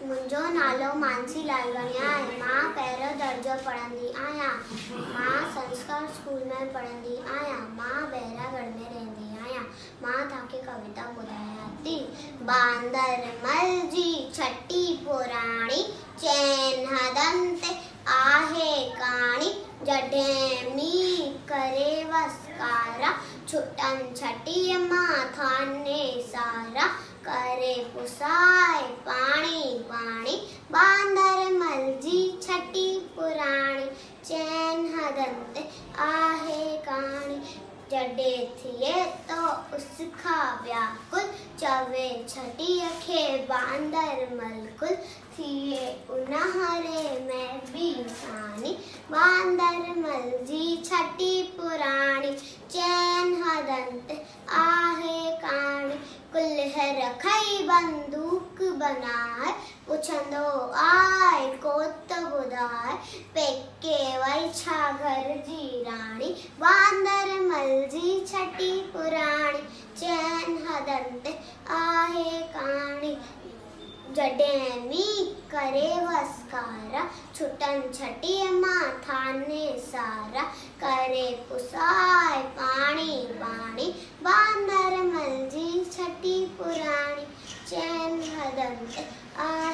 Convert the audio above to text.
मुंहिंजो नालो मानसी लालवानी आहे। मां पहिरियों दर्जो पढ़ंदी आहियां। मां संस्कार स्कूल में पढ़ंदी आहियां। मां बहिरागढ़ में रहंदी आहियां। मां तव्हांखे कविता ॿुधायां थी। बांदर मल जी छटी पुराणी, चैन हदनि ते आहे काणी। जॾहिं मींहुं करे वसकारा, छुटनि छटीअ मां थाने सारा। करे पुसाए पाणी पाणी, बांदर मल जी छटी पुराणी, चैन हदनि ते आहे काणी। जॾहिं थिए तो उसखा व्याकुल, चवे छटीअ खे बांदर मलकुल। थिए ऊन्हारे में बि सानी, बांदर मल जी छटी पुराणी, चैन हदनि ते आहे काणी। कुल्ह रखई बंदूक बनाए, पुछंदो आए को त ॿुधाए। पेके वई छा घर जी राणी, बांदर मल जी छटी पुराणी, चैन हदनि ते आहे काणी। जॾहिं मींहुं करे वसकारा, छुटनि छटीअ मां थाने सारा। करे पुसाए पाणी पाणी, बांदर मल जी छटी पुराणी, चैन हदनि ते आहे